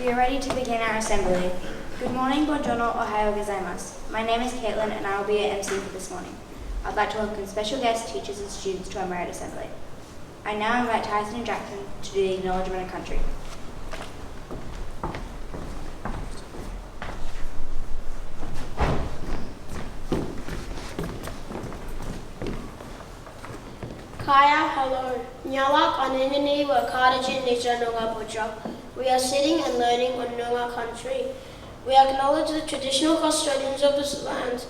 We are ready to begin our assembly. Good morning, buongiorno, ohayo gozaimasu. My name is Caitlin and I will be your MC for this morning. I'd like to welcome special guests, teachers and students to our merit assembly. I now invite Tyson and Jackson to do the acknowledgement of country. Kaya, hello. Nyalak aninini wa kadajin nija Noongar Boodja. We are sitting and learning on Noongar country. We acknowledge the traditional custodians of this land,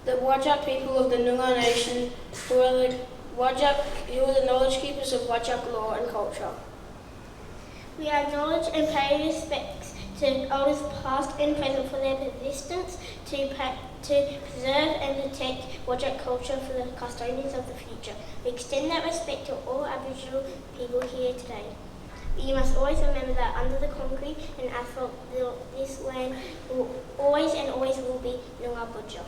the Whadjuk people of the Noongar nation, who are the knowledge keepers of Whadjuk law and culture. We acknowledge and pay respects to elders past and present for their persistence to preserve and protect Whadjuk culture for the custodians of the future. We extend that respect to all Aboriginal people here today. You must always remember that under the concrete and asphalt, this land will always and always will be Noongar Boodja.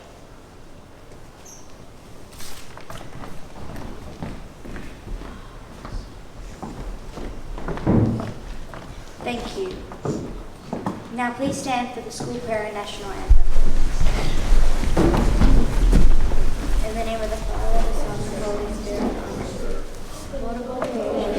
Thank you. Now please stand for the school prayer and national anthem. In the name of the Father, the Son, and the Holy Spirit. Amen.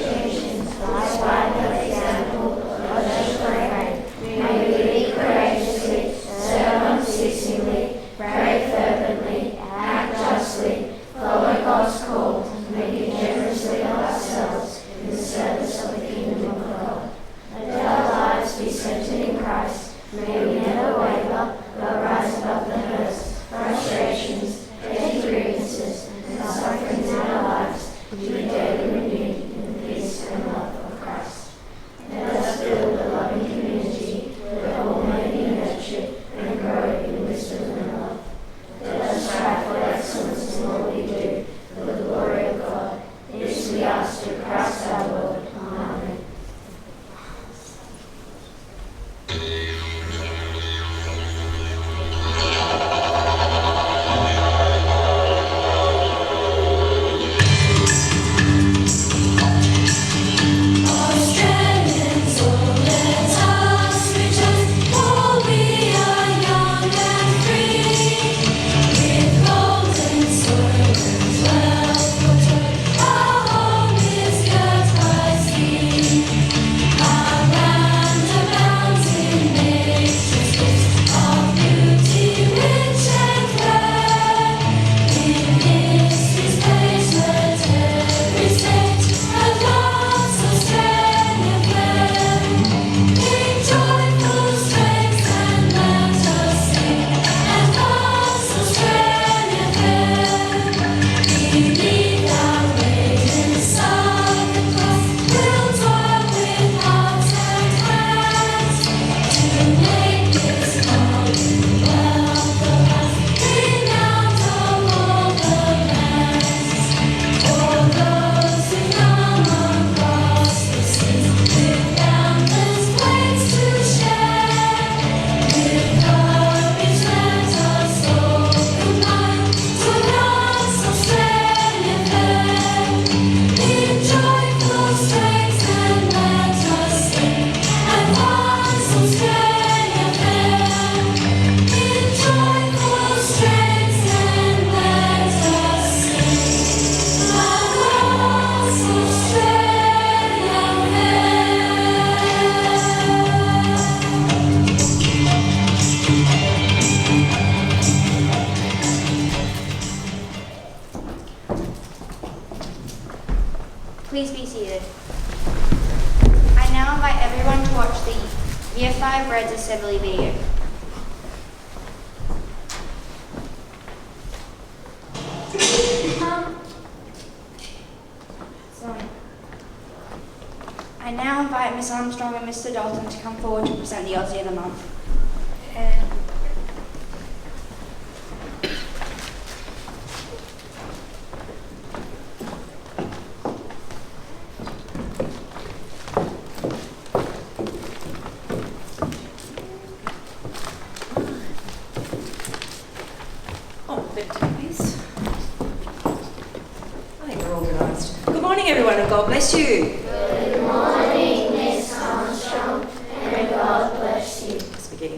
Nations, rise by the example of those great. May we lead courageously, serve unceasingly, pray fervently, act justly, follow God's call, and give generously of ourselves in the service of the kingdom of God. Let our lives be centered in Christ. May we never waver, but rise above the hurts, frustrations, petty grievances, and sufferings in our lives to be daily renewed in the peace and love of Christ. Let us build a loving community where all may be nurtured and grow in wisdom and love. Let us strive for excellence in all we do, for the glory of God. This we ask through Christ our Lord. Amen. Please be seated. I now invite everyone to watch the Year 5 Reds Assembly video. I now invite Miss Armstrong and Mr. Dalton to come forward to present the Aussie of the Month. Everyone, and God bless you. Good morning, Miss Armstrong, and God bless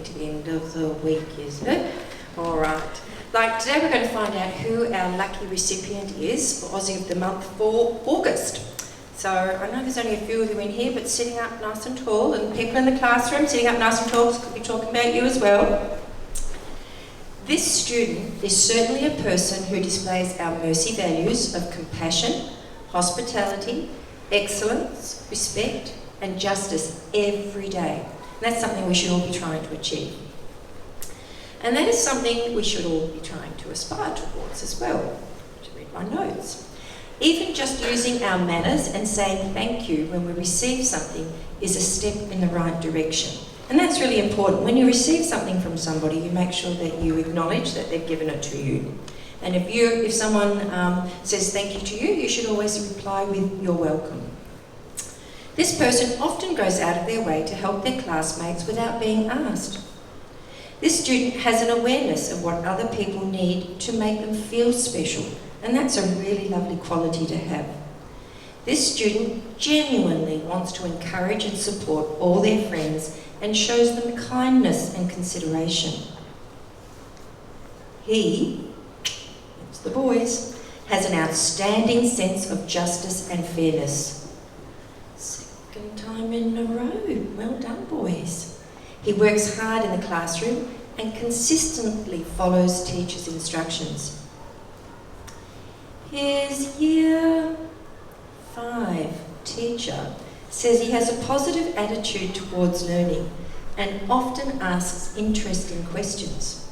to the end of the week, is it? All right. Like today we're going to find out who our lucky recipient is for Aussie of the Month for August. So I know there's only a few of you in here, but sitting up nice and tall, and people in the classroom sitting up nice and tall could be talking about you as well. This student is certainly a person who displays our mercy values of compassion, hospitality, excellence, respect and justice every day. And that's something we should all be trying to achieve. And that is something we should all be trying to aspire towards as well. To read my notes. Even just using our manners and saying thank you when we receive something is a step in the right direction. And that's really important. When you receive something from somebody, you make sure that you acknowledge that they've given it to you. And if someone says thank you to you, you should always reply with you're welcome. This person often goes out of their way to help their classmates without being asked. This student has an awareness of what other people need to make them feel special, and that's a really lovely quality to have. This student genuinely wants to encourage and support all their friends and shows them kindness and consideration. He, it's the boys, has an outstanding sense of justice and fairness. Second time in a row. Well done, boys. He works hard in the classroom and consistently follows teachers' instructions. His Year 5 teacher says he has a positive attitude towards learning and often asks interesting questions.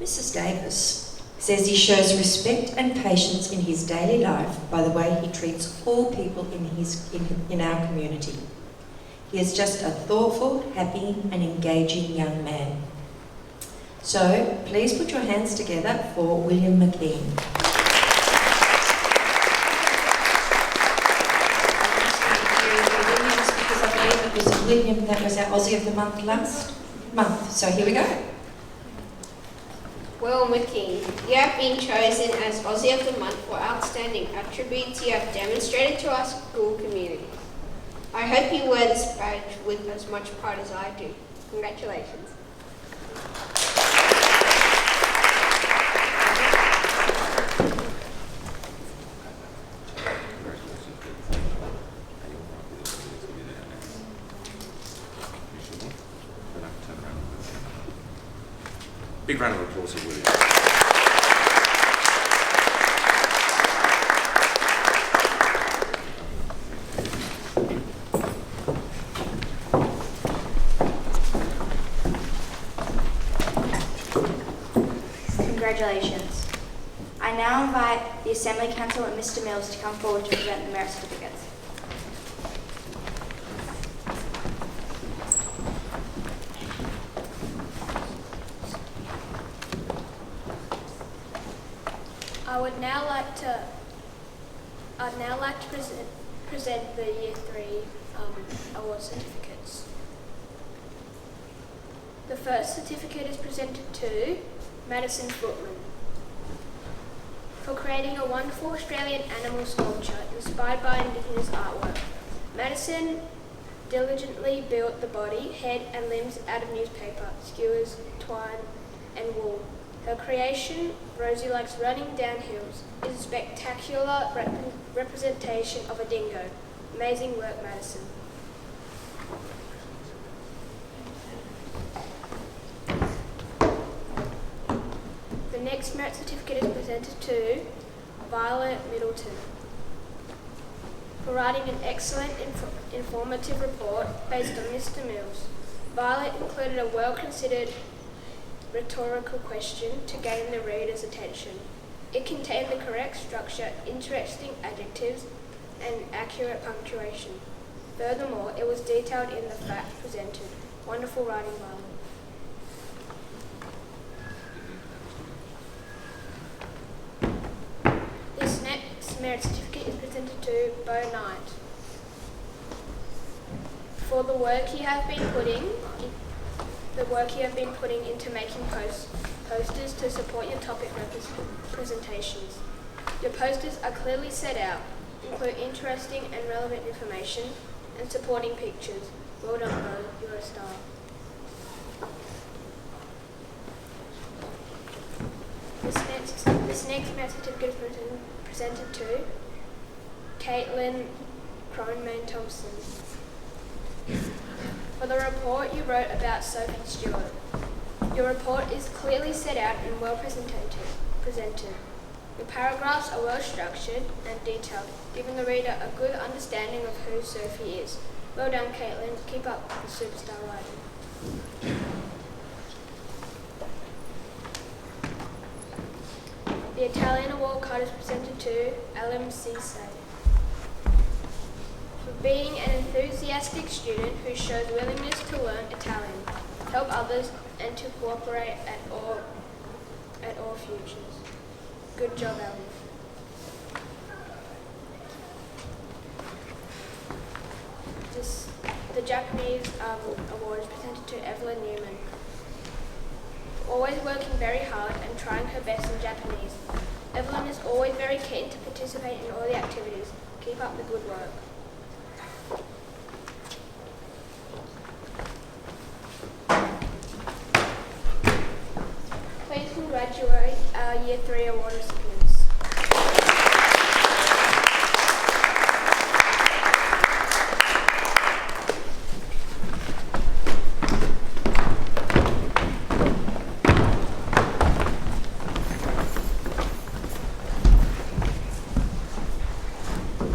Mrs. Davis says he shows respect and patience in his daily life by the way he treats all people in our community. He is just a thoughtful, happy and engaging young man. So please put your hands together for William McKean. Because I believe it was William that was our Aussie of the Month last month. So here we go. Well, McKean, you have been chosen as Aussie of the Month for outstanding attributes you have demonstrated to our school community. I hope you wear this badge with as much pride as I do. Congratulations. Big round of applause for William. Congratulations. I now invite the Assembly Council and Mr. Mills to come forward to present the merit certificates. I'd now like to present the Year 3 award certificates. The first certificate is presented to Madison Footman for creating a wonderful Australian animal sculpture inspired by Indigenous artwork. Madison diligently built the body, head and limbs out of newspaper, skewers, twine and wool. Her creation, Rosie Likes Running Down Hills, is a spectacular representation of a dingo. Amazing work, Madison. The next merit certificate is presented to Violet Middleton for writing an excellent informative report based on Mr. Mills. Violet included a well-considered rhetorical question to gain the reader's attention. It contained the correct structure, interesting adjectives, and accurate punctuation. Furthermore, it was detailed in the facts presented. Wonderful writing, Violet. This next merit certificate is presented to Bo Knight for the work you have been putting into making posters to support your topic presentations. Your posters are clearly set out, include interesting and relevant information, and supporting pictures. Well done, Bo, you're a star. This next Merit Certificate is presented to Caitlin Cronman Thompson. For the report you wrote about Sophie Stewart. Your report is clearly set out and well presented. Your paragraphs are well structured and detailed, giving the reader a good understanding of who Sophie is. Well done, Caitlin. Keep up the superstar writing. The Italian award card is presented to LMC Say. For being an enthusiastic student who shows willingness to learn Italian, help others and to cooperate at all futures. Good job, Ellie. The Japanese award is presented to Evelyn Newman. For always working very hard and trying her best in Japanese. Evelyn is always very keen to participate in all the activities. Keep up the good work. Please congratulate our Year 3 award recipients.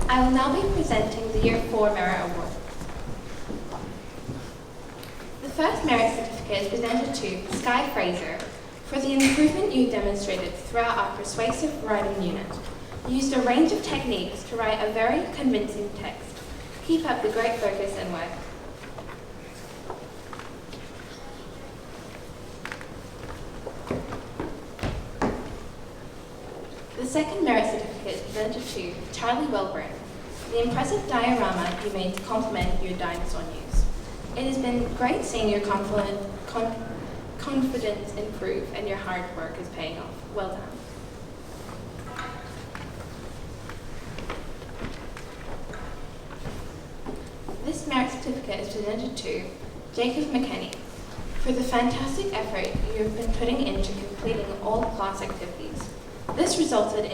I will now be presenting the Year 4 Merit Award. The first Merit Certificate is presented to Sky Fraser for the improvement you demonstrated throughout our persuasive writing unit. You used a range of techniques to write a very convincing text. Keep up the great focus and work. The second Merit Certificate is presented to Charlie Welburn for the impressive diorama you made to complement your dinosaur news. It has been great seeing your confidence improve and your hard work is paying off. Well done. This Merit Certificate is presented to Jacob McKenney for the fantastic effort you have been putting into completing all class activities. This resulted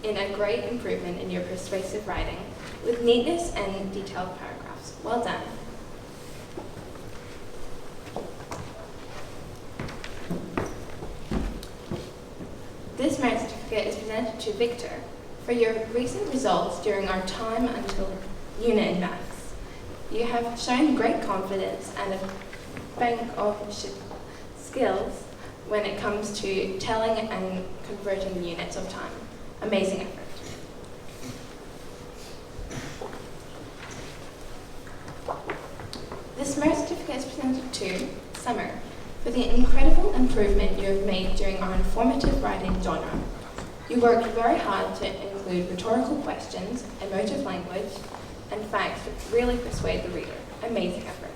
in a great improvement in your persuasive writing with neatness and detailed paragraphs. Well done. This Merit Certificate is presented to Victor for your recent results during our time until unit in maths. You have shown great confidence and a bank of skills when it comes to telling and converting units of time. Amazing effort. This Merit Certificate is presented to Summer for the incredible improvement you have made during our informative writing genre. You worked very hard to include rhetorical questions, emotive language, and facts to really persuade the reader. Amazing effort.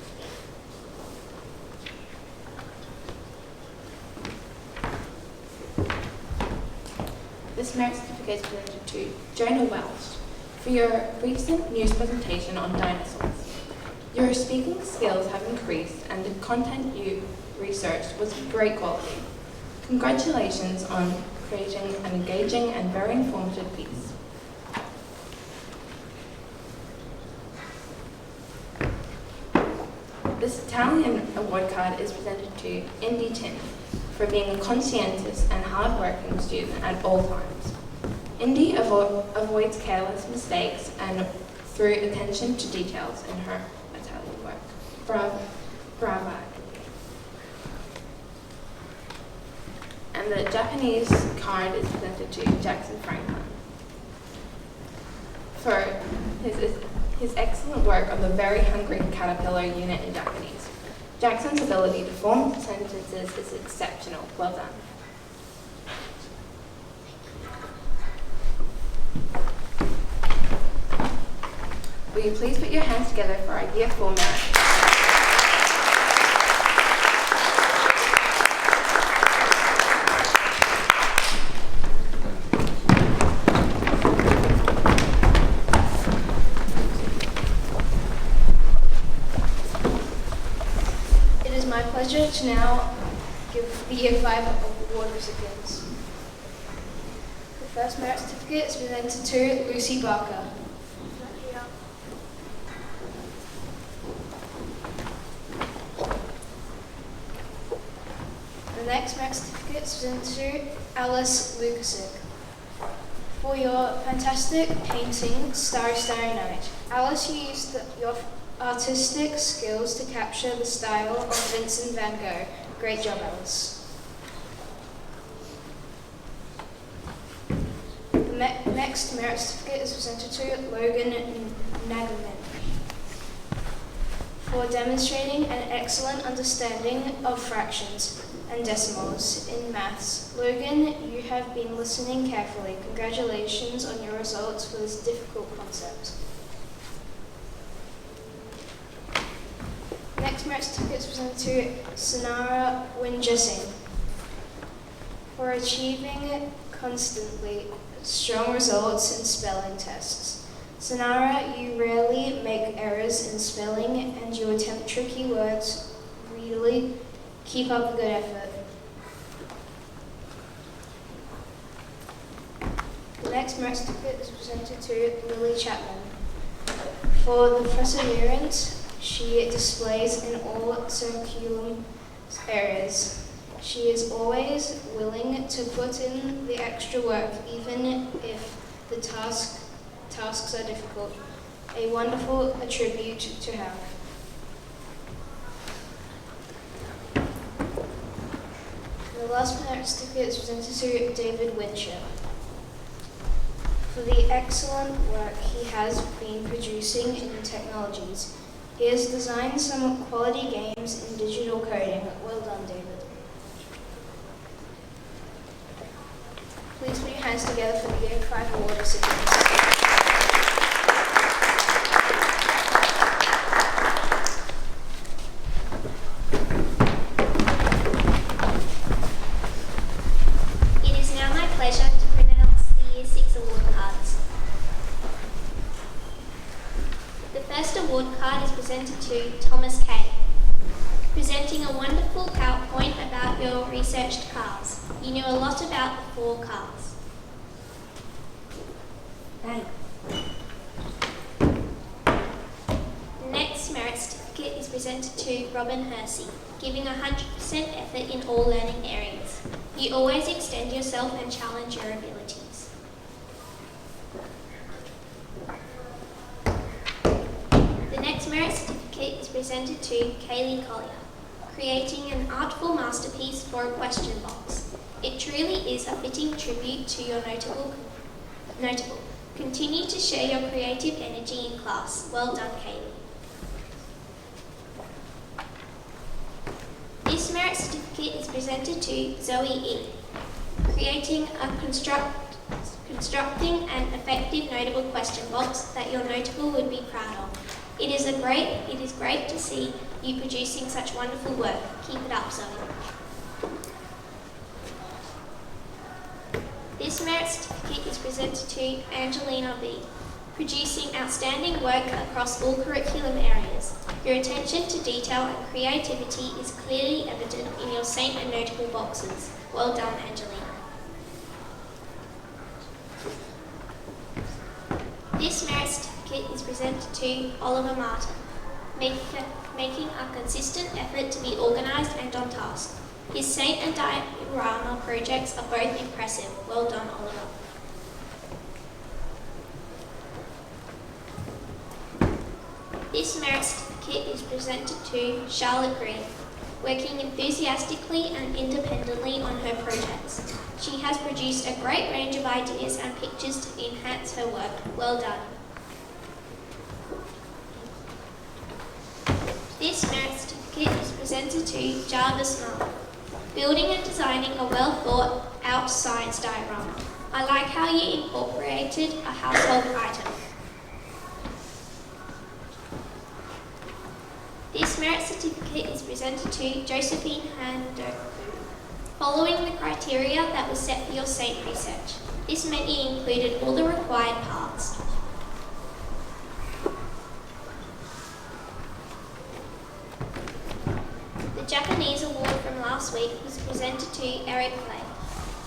This Merit Certificate is presented to Jonah Welsh for your recent news presentation on dinosaurs. Your speaking skills have increased and the content you researched was of great quality. Congratulations on creating an engaging and very informative piece. This Italian award card is presented to Indy Tin for being a conscientious and hard-working student at all times. Indy avoids careless mistakes and through attention to details in her Italian work. Brava. And the Japanese card is presented to Jackson Franklin for his excellent work on the Very Hungry Caterpillar unit in Japanese. Jackson's ability to form sentences is exceptional. Well done. Will you please put your hands together for our Year 4 merit? It is my pleasure pleasure to now give the Year 5 award recipients. The first merit certificate is presented to Lucy Barker. The next merit certificate is presented to Alice Lukasik. For your fantastic painting, Starry Starry Night, Alice, you used your artistic skills to capture the style of Vincent van Gogh. Great job, Alice. The next merit certificate is presented to Logan Nagaman. For demonstrating an excellent understanding of fractions and decimals in maths, Logan, you have been listening carefully. Congratulations on your results for this difficult concept. Next merit certificate is presented to Sanara Winjasingh. For achieving constantly strong results in spelling tests. Sanara, you rarely make errors in spelling and you attempt tricky words readily. Keep up the good effort. The next merit certificate is presented to Lily Chapman. For the perseverance she displays in all curriculum areas. She is always willing to put in the extra work even if the tasks are difficult. A wonderful attribute to have. The last merit certificate is presented to David Winship. For the excellent work he has been producing in technologies. He has designed some quality games in digital coding. Well done, David. Please put your hands together for the Year 5 award recipients. It is now my pleasure to pronounce the Year 6 award cards. The first award card is presented to Thomas Kay, presenting a wonderful PowerPoint about your researched cars. You knew a lot about the 4 cars. Thanks. The next merit certificate is presented to Robin Hersey, giving 100% effort in all learning areas. You always extend yourself and challenge your abilities. The next merit certificate is presented to Kaylee Collier, creating an artful masterpiece for a question box. It truly is a fitting tribute to your notable. Continue to share your creative energy in class. Well done, Kaylee. This merit certificate is presented to Zoe E, creating a constructing an effective notable question box that your notable would be proud of. It is great to see you producing such wonderful work. Keep it up, Zoe. This merit certificate is presented to Angelina B, producing outstanding work across all curriculum areas. Your attention to detail and creativity is clearly evident in your Saint and Notable boxes. Well done, Angelina. This merit certificate is presented to Oliver Martin, making a consistent effort to be organised and on task. His Saint and Diorama projects are both impressive. Well done, Oliver. This merit certificate is presented to Charlotte Green, working enthusiastically and independently on her projects. She has produced a great range of ideas and pictures to enhance her work. Well done. This merit certificate is presented to Jarvis Mark, building and designing a well-thought-out science diorama. I like how you incorporated a household item. This merit certificate is presented to Josephine Hando, following the criteria that was set for your SAINT research. This meant you included all the required parts. The Japanese award from last week was presented to Eric Clay.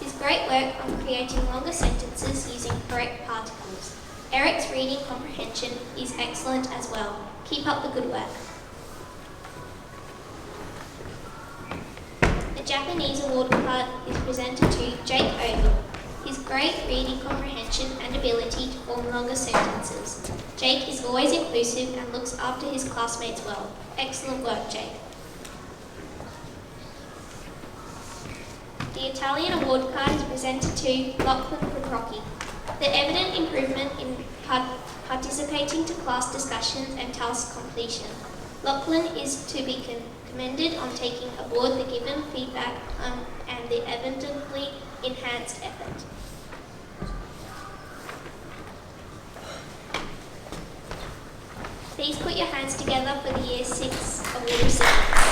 His great work on creating longer sentences using correct particles. Eric's reading comprehension is excellent as well. Keep up the good work. The Japanese award card is presented to Jake Ogle. His great reading comprehension and ability to form longer sentences. Jake is always inclusive and looks after his classmates well. Excellent work, Jake. The Italian award card is presented to Lachlan Petrocchi. The evident improvement in participating to class discussions and task completion. Lachlan is to be commended on taking aboard the given feedback and the evidently enhanced effort. Please put your hands together for the Year 6 award recipients.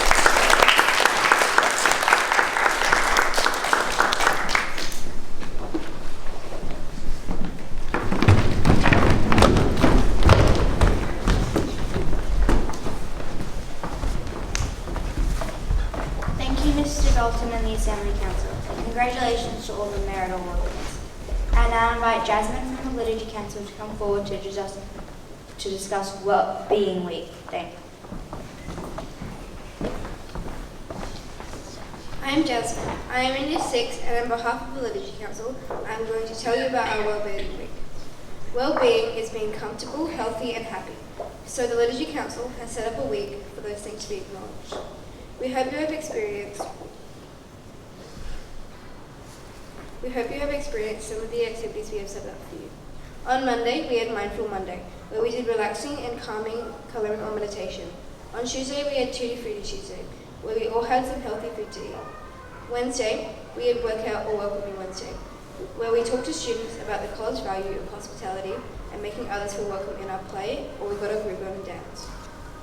Thank you, Mr. Dalton and the Assembly Council. Congratulations to all the merit award winners. I now invite Jasmine from the Liturgy Council to come forward to discuss Well-Being Week. Thank you. I am Jasmine. I am in Year 6 and on behalf of the Liturgy Council, I am going to tell you about our Well-Being Week. Well-being is being comfortable, healthy and happy. So the Liturgy Council has set up a week for those things to be acknowledged. We hope you have experienced some of the activities we have set up for you. On Monday, we had Mindful Monday, where we did relaxing and calming colouring or meditation. On Tuesday, we had Tutti Frutti Tuesday, where we all had some healthy food to eat. Wednesday, we had Workout or Welcoming Wednesday, where we talked to students about the college value of hospitality and making others feel welcome in our play, or we got a group on and dance.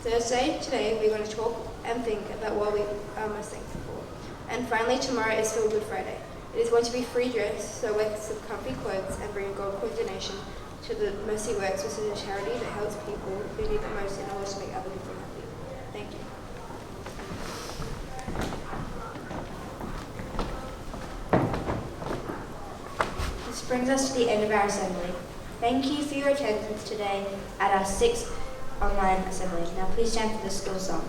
Thursday, today, we're going to talk and think about what we are most thankful for. And finally, tomorrow is Feel Good Friday. It is going to be free dress, so wear some comfy clothes and bring a gold coin donation to the Mercy Works, which is a charity that helps people who need the most in order to make other people happy. Thank you. This brings us to the end of our assembly. Thank you for your attendance today at our 6th online assembly. Now please stand for the school song.